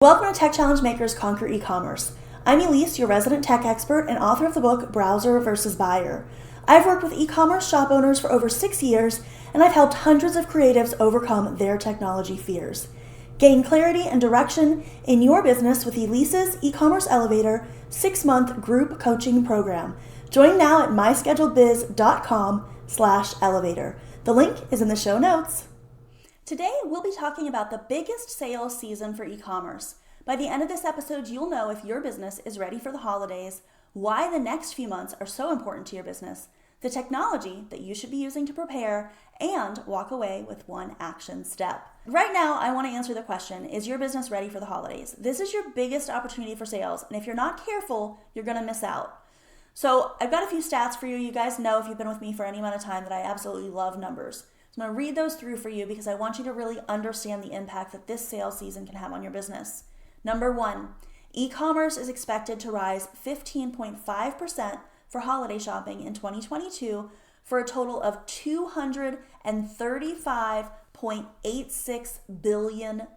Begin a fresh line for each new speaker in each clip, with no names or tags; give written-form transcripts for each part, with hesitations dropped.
Welcome to Tech Challenge Makers Conquer E-Commerce. I'm Elise, your resident tech expert and author of the book Browser versus Buyer. I've worked with e-commerce shop owners for over 6 years, and I've helped hundreds of creatives overcome their technology fears. Gain clarity and direction in your business with Elise's E-Commerce Elevator 6-month group coaching program. Join now at myscheduledbiz.com/elevator. The link is in the show notes. Today, we'll be talking about the biggest sales season for e-commerce. By the end of this episode, you'll know if your business is ready for the holidays, why the next few months are so important to your business, the technology that you should be using to prepare, and walk away with one action step. Right now, I want to answer the question, is your business ready for the holidays? This is your biggest opportunity for sales, and if you're not careful, you're going to miss out. So I've got a few stats for you. You guys know if you've been with me for any amount of time that I absolutely love numbers. So I'm going to read those through for you because I want you to really understand the impact that this sales season can have on your business. Number 1, e-commerce is expected to rise 15.5% for holiday shopping in 2022 for a total of $235.86 billion. And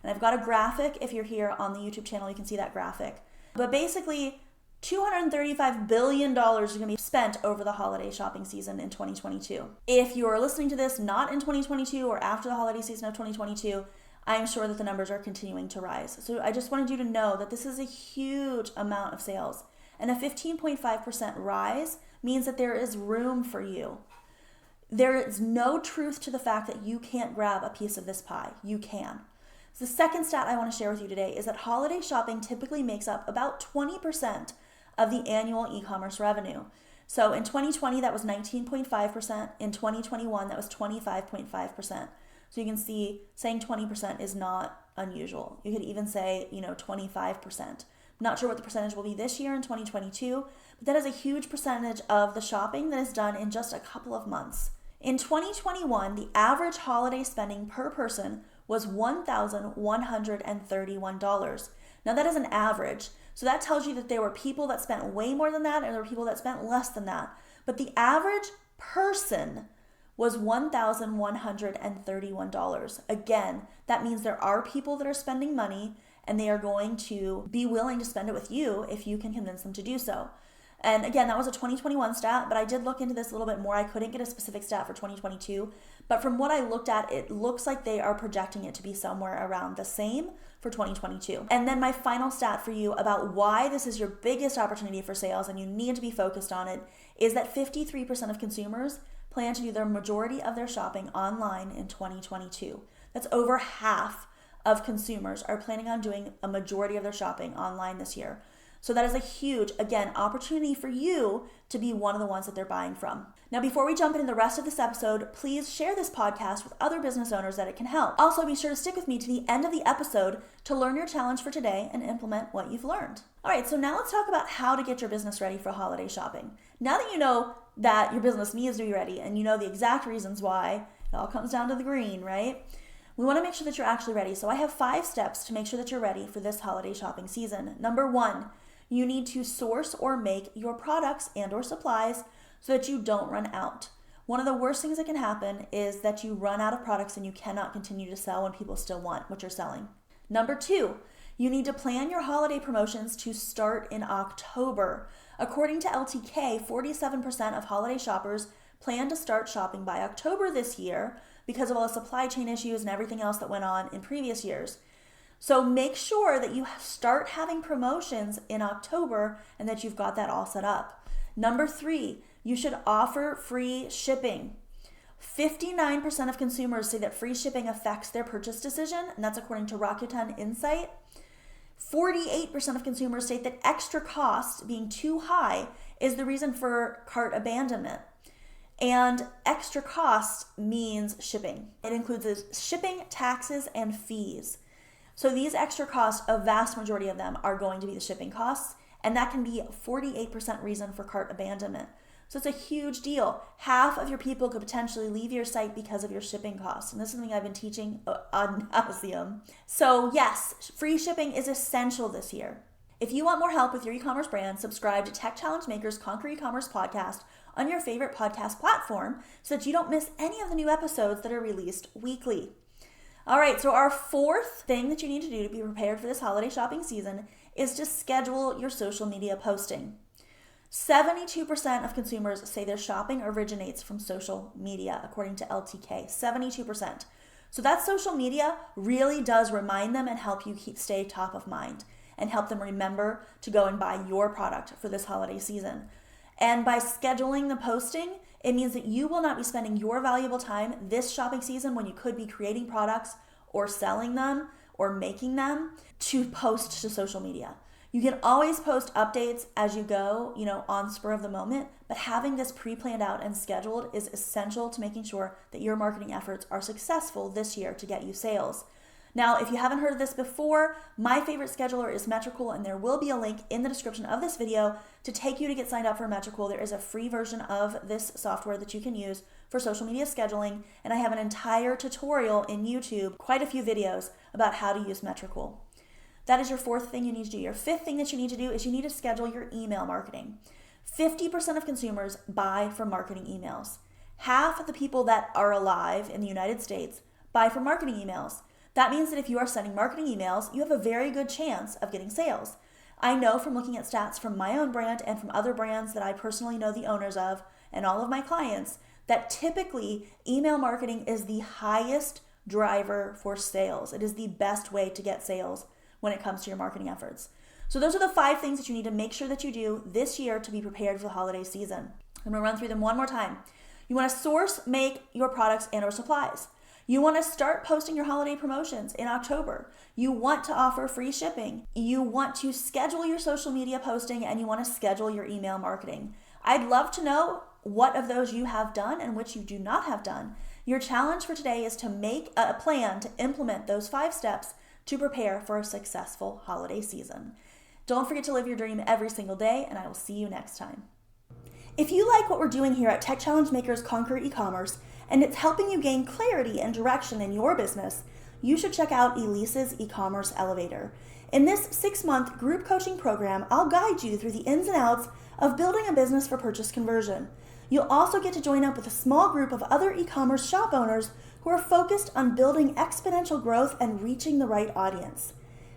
I've got a graphic. If you're here on the YouTube channel, you can see that graphic. But basically, $235 billion is going to be spent over the holiday shopping season in 2022. If you are listening to this not in 2022 or after the holiday season of 2022, I'm sure that the numbers are continuing to rise. So I just wanted you to know that this is a huge amount of sales. And a 15.5% rise means that there is room for you. There is no truth to the fact that you can't grab a piece of this pie. You can. So the second stat I want to share with you today is that holiday shopping typically makes up about 20% of the annual e-commerce revenue. So in 2020, that was 19.5%. In 2021, that was 25.5%. So you can see saying 20% is not unusual. You could even say, 25%. Not sure what the percentage will be this year in 2022, but that is a huge percentage of the shopping that is done in just a couple of months. In 2021, the average holiday spending per person was $1,131. Now that is an average. So that tells you that there were people that spent way more than that and there were people that spent less than that. But the average person was $1,131. Again, that means there are people that are spending money and they are going to be willing to spend it with you if you can convince them to do so. And again, that was a 2021 stat, but I did look into this a little bit more. I couldn't get a specific stat for 2022, but from what I looked at, it looks like they are projecting it to be somewhere around the same for 2022. And then my final stat for you about why this is your biggest opportunity for sales and you need to be focused on it is that 53% of consumers plan to do their majority of their shopping online in 2022. That's over half of consumers are planning on doing a majority of their shopping online this year. So that is a huge, again, opportunity for you to be one of the ones that they're buying from. Now, before we jump into the rest of this episode, please share this podcast with other business owners that it can help. Also, be sure to stick with me to the end of the episode to learn your challenge for today and implement what you've learned. All right, so now let's talk about how to get your business ready for holiday shopping. Now that you know that your business needs to be ready and you know the exact reasons why, it all comes down to the green, right? We want to make sure that you're actually ready. So I have 5 steps to make sure that you're ready for this holiday shopping season. Number 1, you need to source or make your products and or supplies so that you don't run out. One of the worst things that can happen is that you run out of products and you cannot continue to sell when people still want what you're selling. Number 2, you need to plan your holiday promotions to start in October. According to LTK, 47% of holiday shoppers plan to start shopping by October this year because of all the supply chain issues and everything else that went on in previous years. So make sure that you start having promotions in October and that you've got that all set up. Number 3, you should offer free shipping. 59% of consumers say that free shipping affects their purchase decision, and that's according to Rakuten Insight. 48% of consumers state that extra cost being too high is the reason for cart abandonment. And extra cost means shipping. It includes shipping, taxes, and fees. So these extra costs, a vast majority of them are going to be the shipping costs, and that can be a 48% reason for cart abandonment. So it's a huge deal. Half of your people could potentially leave your site because of your shipping costs. And this is something I've been teaching ad nauseum. So yes, free shipping is essential this year. If you want more help with your e-commerce brand, subscribe to Tech Challenge Makers Conquer E-Commerce podcast on your favorite podcast platform so that you don't miss any of the new episodes that are released weekly. All right, so our fourth thing that you need to do to be prepared for this holiday shopping season is to schedule your social media posting. 72% of consumers say their shopping originates from social media, according to LTK, 72%. So that social media really does remind them and help you stay top of mind and help them remember to go and buy your product for this holiday season. And by scheduling the posting, it means that you will not be spending your valuable time this shopping season when you could be creating products or selling them or making them to post to social media. You can always post updates as you go, on spur of the moment, but having this pre-planned out and scheduled is essential to making sure that your marketing efforts are successful this year to get you sales. Now, if you haven't heard of this before, my favorite scheduler is Metricool, and there will be a link in the description of this video to take you to get signed up for Metricool. There is a free version of this software that you can use for social media scheduling, and I have an entire tutorial in YouTube, quite a few videos about how to use Metricool. That is your fourth thing you need to do. Your fifth thing that you need to do is you need to schedule your email marketing. 50% of consumers buy from marketing emails. Half of the people that are alive in the United States buy from marketing emails. That means that if you are sending marketing emails, you have a very good chance of getting sales. I know from looking at stats from my own brand and from other brands that I personally know the owners of and all of my clients that typically email marketing is the highest driver for sales. It is the best way to get sales when it comes to your marketing efforts. So those are the 5 things that you need to make sure that you do this year to be prepared for the holiday season. I'm gonna run through them one more time. You wanna source, make your products and or supplies. You wanna start posting your holiday promotions in October. You want to offer free shipping. You want to schedule your social media posting, and you wanna schedule your email marketing. I'd love to know what of those you have done and which you do not have done. Your challenge for today is to make a plan to implement those 5 steps to prepare for a successful holiday season. Don't forget to live your dream every single day, and I will see you next time. If you like what we're doing here at Tech Challenge Makers Conquer E-commerce, and it's helping you gain clarity and direction in your business, you should check out Elise's e-commerce elevator. In this 6-month group coaching program, I'll guide you through the ins and outs of building a business for purchase conversion. You'll also get to join up with a small group of other e-commerce shop owners who are focused on building exponential growth and reaching the right audience.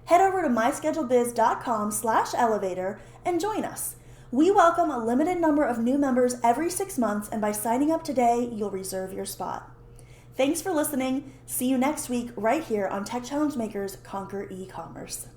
Head over to myscheduledbiz.com/elevator and join us. We welcome a limited number of new members every 6 months, and by signing up today, you'll reserve your spot. Thanks for listening. See you next week right here on Tech Challenge Makers Conquer E-commerce.